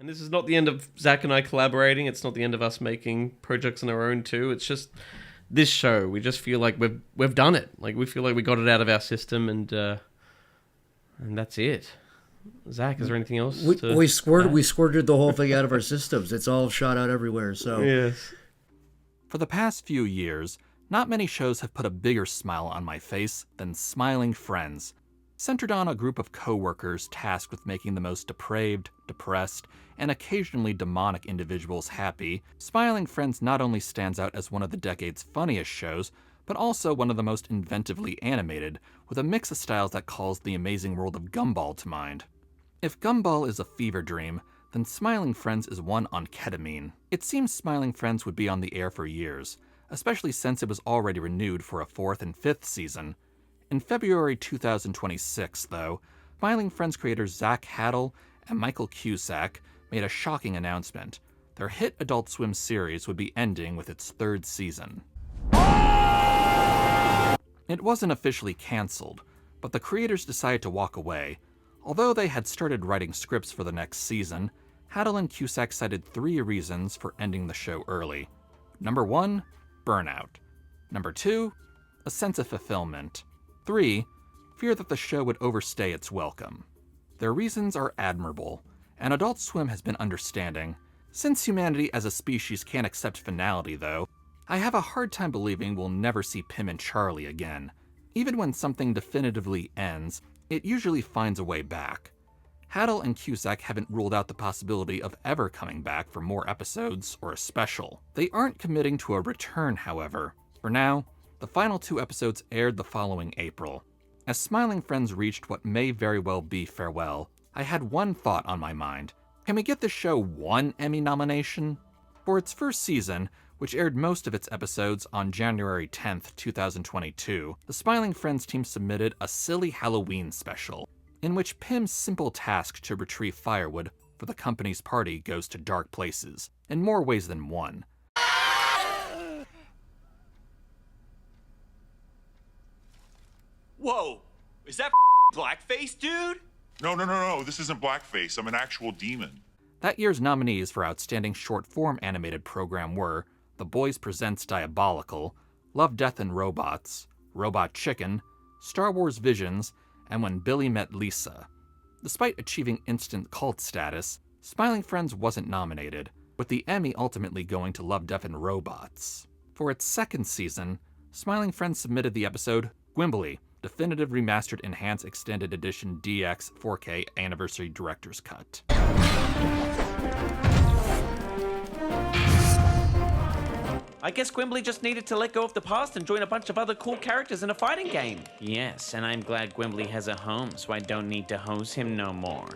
And this is not the end of Zach and I collaborating. It's not the end of us making projects on our own too. It's just this show. We just feel like we've done it. Like we feel like we got it out of our system, and that's it. Zach, is there anything else? We squirted the whole thing out of our systems. It's all shot out everywhere. So yes. For the past few years, not many shows have put a bigger smile on my face than Smiling Friends. Centered on a group of co-workers tasked with making the most depraved, depressed, and occasionally demonic individuals happy, Smiling Friends not only stands out as one of the decade's funniest shows, but also one of the most inventively animated, with a mix of styles that calls the amazing world of Gumball to mind. If Gumball is a fever dream, then Smiling Friends is one on ketamine. It seems Smiling Friends would be on the air for years, especially since it was already renewed for a 4th and 5th season. In February 2026, though, Smiling Friends creators Zach Hadel and Michael Cusack made a shocking announcement. Their hit Adult Swim series would be ending with its 3rd season. It wasn't officially cancelled, but the creators decided to walk away. Although they had started writing scripts for the next season, Hadel and Cusack cited 3 reasons for ending the show early. Number 1, burnout. Number 2, a sense of fulfillment. 3, fear that the show would overstay its welcome. Their reasons are admirable, and Adult Swim has been understanding. Since humanity as a species can't accept finality, though, I have a hard time believing we'll never see Pim and Charlie again. Even when something definitively ends, it usually finds a way back. Hadel and Cusack haven't ruled out the possibility of ever coming back for more episodes or a special. They aren't committing to a return, however. For now, the final 2 episodes aired the following April. As Smiling Friends reached what may very well be farewell, I had one thought on my mind. Can we get the show 1 Emmy nomination? For its first season, which aired most of its episodes on January 10th, 2022, the Smiling Friends team submitted a silly Halloween special, in which Pim's simple task to retrieve firewood for the company's party goes to dark places, in more ways than one. Whoa, is that blackface, dude? No, this isn't blackface. I'm an actual demon. That year's nominees for Outstanding Short-Form Animated Program were The Boys Presents Diabolical, Love, Death, and Robots, Robot Chicken, Star Wars Visions, and When Billy Met Lisa. Despite achieving instant cult status, Smiling Friends wasn't nominated, with the Emmy ultimately going to Love, Death, and Robots. For its 2nd season, Smiling Friends submitted the episode Gwimbly, Definitive Remastered Enhanced Extended Edition DX 4K Anniversary Director's Cut. I guess Gwimbly just needed to let go of the past and join a bunch of other cool characters in a fighting game. Yes, and I'm glad Gwimbly has a home, so I don't need to hose him no more.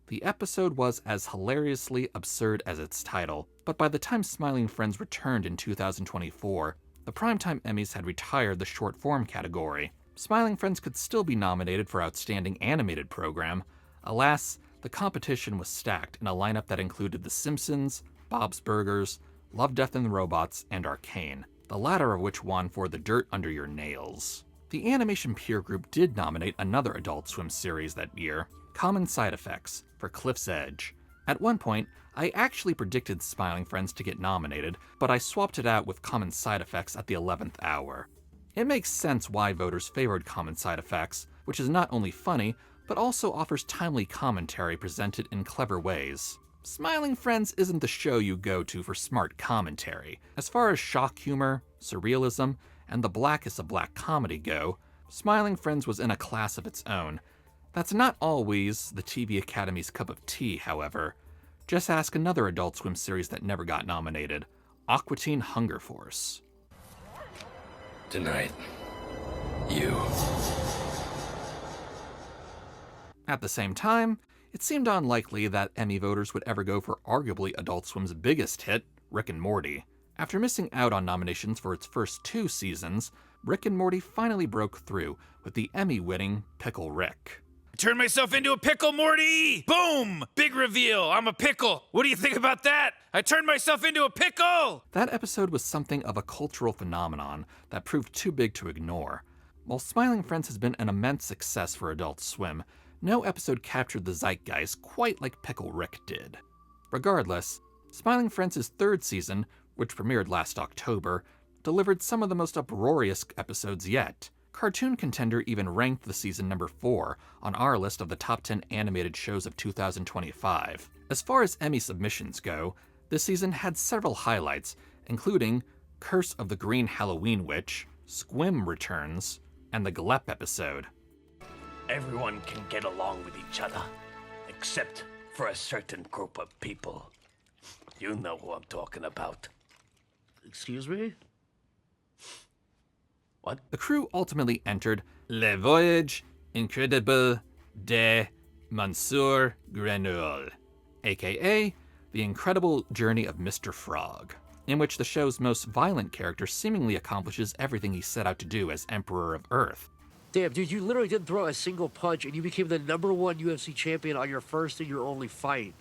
The episode was as hilariously absurd as its title, but by the time Smiling Friends returned in 2024, the Primetime Emmys had retired the short-form category. Smiling Friends could still be nominated for Outstanding Animated Program. Alas, the competition was stacked in a lineup that included The Simpsons, Bob's Burgers, Love, Death, and Robots, and Arcane, the latter of which won for The Dirt Under Your Nails. The Animation Peer Group did nominate another Adult Swim series that year, Common Side Effects, for Cliff's Edge. At one point, I actually predicted Smiling Friends to get nominated, but I swapped it out with Common Side Effects at the 11th hour. It makes sense why voters favored Common Side Effects, which is not only funny, but also offers timely commentary presented in clever ways. Smiling Friends isn't the show you go to for smart commentary. As far as shock humor, surrealism, and the blackest of black comedy go, Smiling Friends was in a class of its own. That's not always the TV Academy's cup of tea, however. Just ask another Adult Swim series that never got nominated, Aqua Teen Hunger Force. Tonight, you. At the same time, it seemed unlikely that Emmy voters would ever go for arguably Adult Swim's biggest hit, Rick and Morty. After missing out on nominations for its first 2 seasons, Rick and Morty finally broke through with the Emmy-winning Pickle Rick. I turned myself into a pickle, Morty! Boom! Big reveal, I'm a pickle. What do you think about that? I turned myself into a pickle! That episode was something of a cultural phenomenon that proved too big to ignore. While Smiling Friends has been an immense success for Adult Swim, no episode captured the zeitgeist quite like Pickle Rick did. Regardless, Smiling Friends' third season, which premiered last October, delivered some of the most uproarious episodes yet. Cartoon Contender even ranked the season number 4 on our list of the top 10 animated shows of 2025. As far as Emmy submissions go, this season had several highlights, including Curse of the Green Halloween Witch, Squim Returns, and the Glep episode. Everyone can get along with each other, except for a certain group of people. You know who I'm talking about. Excuse me? What? The crew ultimately entered Le Voyage Incredible de Monsieur Grenouille, aka The Incredible Journey of Mr. Frog, in which the show's most violent character seemingly accomplishes everything he set out to do as Emperor of Earth. Damn, dude, you literally didn't throw a single punch and you became the #1 UFC champion on your first and your only fight.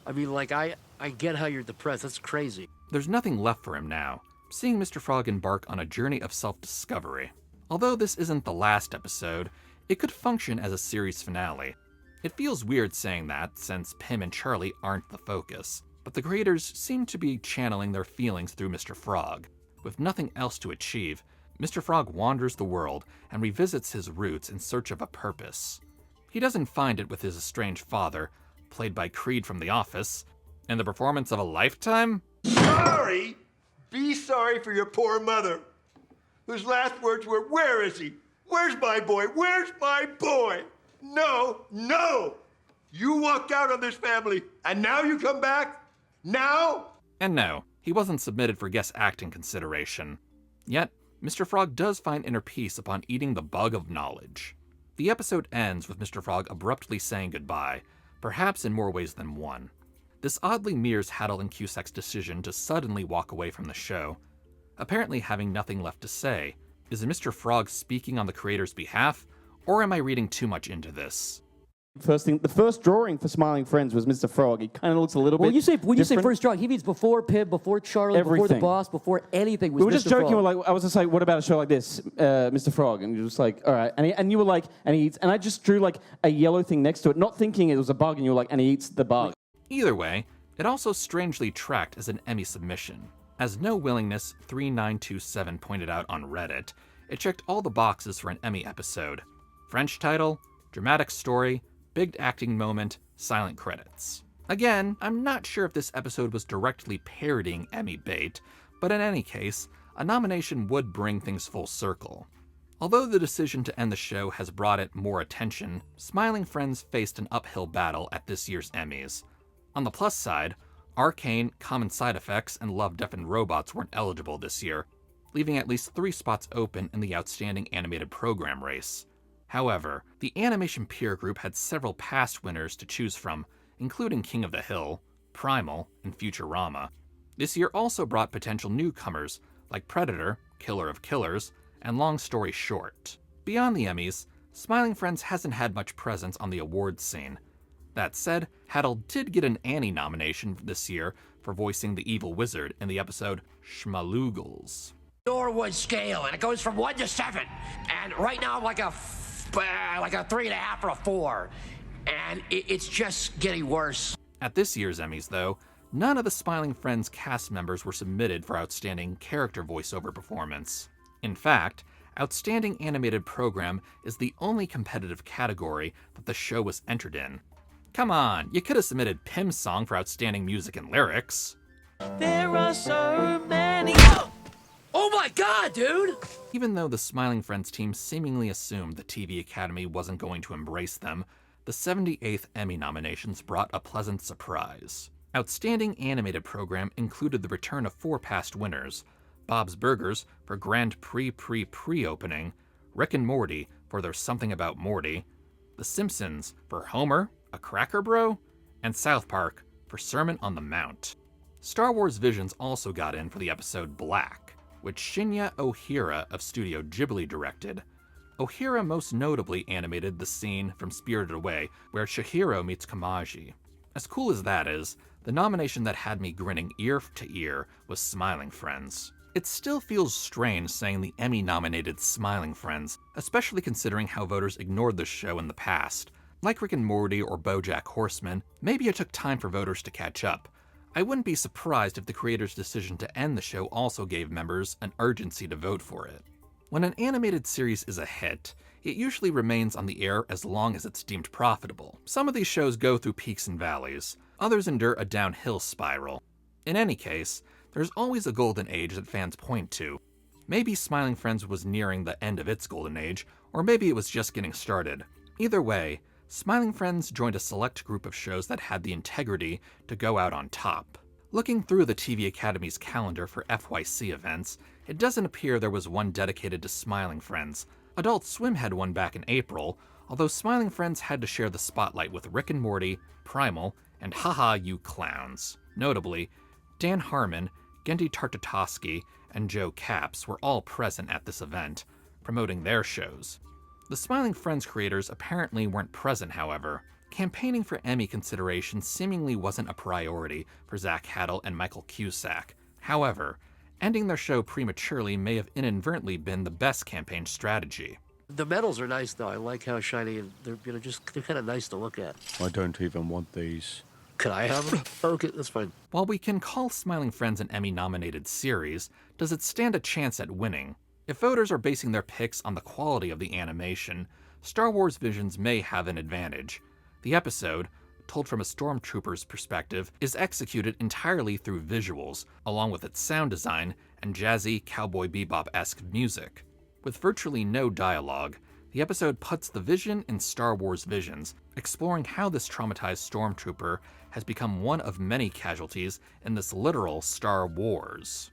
I mean, like, I get how you're depressed. That's crazy. There's nothing left for him now, seeing Mr. Frog embark on a journey of self-discovery. Although this isn't the last episode, it could function as a series finale. It feels weird saying that, since Pim and Charlie aren't the focus, but the creators seem to be channeling their feelings through Mr. Frog. With nothing else to achieve, Mr. Frog wanders the world and revisits his roots in search of a purpose. He doesn't find it with his estranged father, played by Creed from The Office, in the performance of a lifetime? Sorry? Be sorry for your poor mother, whose last words were, "Where is he? Where's my boy? Where's my boy?" No, no! You walked out on this family, and now you come back? Now? And no, he wasn't submitted for guest acting consideration. Yet, Mr. Frog does find inner peace upon eating the bug of knowledge. The episode ends with Mr. Frog abruptly saying goodbye, perhaps in more ways than one. This oddly mirrors Hadel and Cusack's decision to suddenly walk away from the show, apparently having nothing left to say. Is Mr. Frog speaking on the creator's behalf, or am I reading too much into this? The first drawing for Smiling Friends was Mr. Frog. He kind of looks a little bit When you say different. first drawing, he means before Pim, before Charlie, before the Everything. boss, before anything was We were Mr. just joking. Frog. I was just like, what about a show like this, Mr. Frog? And you're just like, all right. And you were like, and he eats. And I just drew like a yellow thing next to it, not thinking it was a bug. And you were like, and he eats the bug. Either way, it also strangely tracked as an Emmy submission. As No Willingness 3927 pointed out on Reddit, it checked all the boxes for an Emmy episode. French title, dramatic story, big acting moment, silent credits. Again, I'm not sure if this episode was directly parodying Emmy bait, but in any case, a nomination would bring things full circle. Although the decision to end the show has brought it more attention, Smiling Friends faced an uphill battle at this year's Emmys. On the plus side, Arcane, Common Side Effects, and Love, Death and Robots weren't eligible this year, leaving at least 3 spots open in the Outstanding Animated Program race. However, the animation peer group had several past winners to choose from, including King of the Hill, Primal, and Futurama. This year also brought potential newcomers like Predator, Killer of Killers, and Long Story Short. Beyond the Emmys, Smiling Friends hasn't had much presence on the awards scene. That said, Hadel did get an Annie nomination this year for voicing the evil wizard in the episode Schmalugles. Norwood scale, and it goes from 1 to 7. And right now I'm like a 3.5 or a 4. And it's just getting worse. At this year's Emmys, though, none of the Smiling Friends cast members were submitted for Outstanding Character Voiceover Performance. In fact, Outstanding Animated Program is the only competitive category that the show was entered in. Come on, you could have submitted Pim's song for Outstanding Music and Lyrics. There are so many. Oh my god, dude! Even though the Smiling Friends team seemingly assumed the TV Academy wasn't going to embrace them, the 78th Emmy nominations brought a pleasant surprise. Outstanding Animated Program included the return of 4 past winners: Bob's Burgers for Grand Prix pre-opening, Rick and Morty for There's Something About Morty, The Simpsons for Homer, a Cracker Bro, and South Park for Sermon on the Mount. Star Wars Visions also got in for the episode Black, which Shinya Ohira of Studio Ghibli directed. Ohira most notably animated the scene from Spirited Away where Chihiro meets Kamaji. As cool as that is, the nomination that had me grinning ear to ear was Smiling Friends. It still feels strange saying the Emmy-nominated Smiling Friends, especially considering how voters ignored the show in the past, Like Rick and Morty or BoJack Horseman, maybe it took time for voters to catch up. I wouldn't be surprised if the creators' decision to end the show also gave members an urgency to vote for it. When an animated series is a hit, it usually remains on the air as long as it's deemed profitable. Some of these shows go through peaks and valleys, others endure a downhill spiral. In any case, there's always a golden age that fans point to. Maybe Smiling Friends was nearing the end of its golden age, or maybe it was just getting started. Either way, Smiling Friends joined a select group of shows that had the integrity to go out on top. Looking through the TV Academy's calendar for FYC events, it doesn't appear there was one dedicated to Smiling Friends. Adult Swim had one back in April, although Smiling Friends had to share the spotlight with Rick and Morty, Primal, and Haha You Clowns. Notably, Dan Harmon, Gendy Tartakovsky, and Joe Capps were all present at this event, promoting their shows. The Smiling Friends creators apparently weren't present, however. Campaigning for Emmy consideration seemingly wasn't a priority for Zach Hadel and Michael Cusack. However, ending their show prematurely may have inadvertently been the best campaign strategy. The medals are nice, though. I like how shiny and they're kind of nice to look at. I don't even want these. Could I have them? Okay, that's fine. While we can call Smiling Friends an Emmy-nominated series, does it stand a chance at winning? If voters are basing their picks on the quality of the animation, Star Wars Visions may have an advantage. The episode, told from a stormtrooper's perspective, is executed entirely through visuals, along with its sound design and jazzy Cowboy Bebop-esque music. With virtually no dialogue, the episode puts the Vision in Star Wars Visions, exploring how this traumatized stormtrooper has become one of many casualties in this literal Star Wars.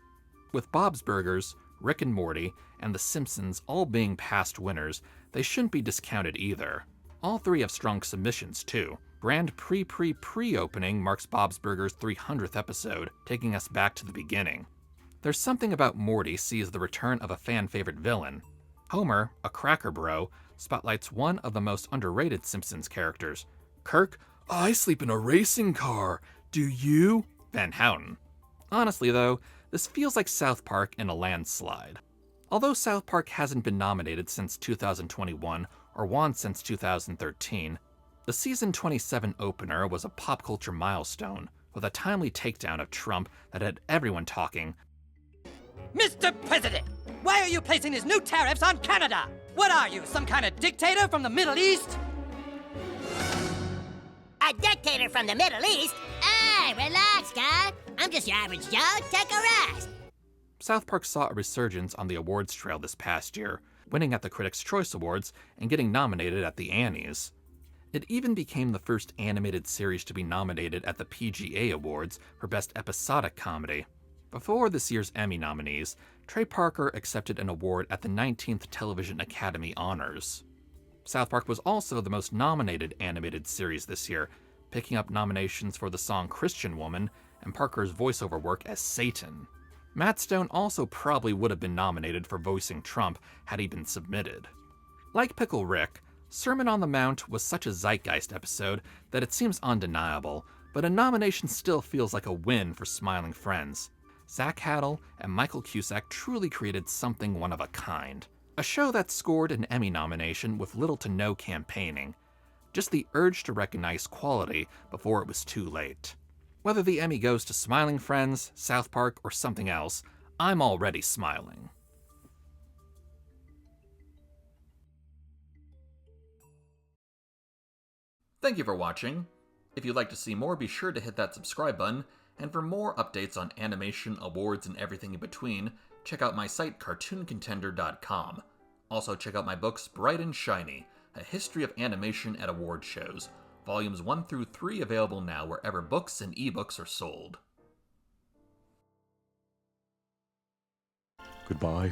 With Bob's Burgers, Rick and Morty, and The Simpsons all being past winners, they shouldn't be discounted either. All three have strong submissions, too. Brand pre-opening marks Bob's Burgers' 300th episode, taking us back to the beginning. There's something about Morty sees the return of a fan-favorite villain. Homer, a cracker bro, spotlights one of the most underrated Simpsons characters. Kirk, I sleep in a racing car. Do you? Van Houten. Honestly, though, this feels like South Park in a landslide. Although South Park hasn't been nominated since 2021 or won since 2013, the season 27 opener was a pop culture milestone, with a timely takedown of Trump that had everyone talking. Mr. President, why are you placing these new tariffs on Canada? What are you, some kind of dictator from the Middle East? A dictator from the Middle East? Hey, relax, guy. I'm just your average Joe. Take a rest. South Park saw a resurgence on the awards trail this past year, winning at the Critics' Choice Awards and getting nominated at the Annies. It even became the first animated series to be nominated at the PGA Awards for Best Episodic Comedy. Before this year's Emmy nominees, Trey Parker accepted an award at the 19th Television Academy Honors. South Park was also the most nominated animated series this year, picking up nominations for the song Christian Woman and Parker's voiceover work as Satan. Matt Stone also probably would have been nominated for voicing Trump had he been submitted. Like Pickle Rick, Sermon on the Mount was such a zeitgeist episode that it seems undeniable, but a nomination still feels like a win for Smiling Friends. Zach Hadel and Michael Cusack truly created something one of a kind. A show that scored an Emmy nomination with little to no campaigning. Just the urge to recognize quality before it was too late. Whether the Emmy goes to Smiling Friends, South Park, or something else, I'm already smiling. Thank you for watching. If you'd like to see more, be sure to hit that subscribe button, and for more updates on animation, awards, and everything in between, check out my site cartooncontender.com. Also check out my books Bright and Shiny, A History of Animation at Award Shows, Volumes 1 through 3 available now wherever books and ebooks are sold. Goodbye.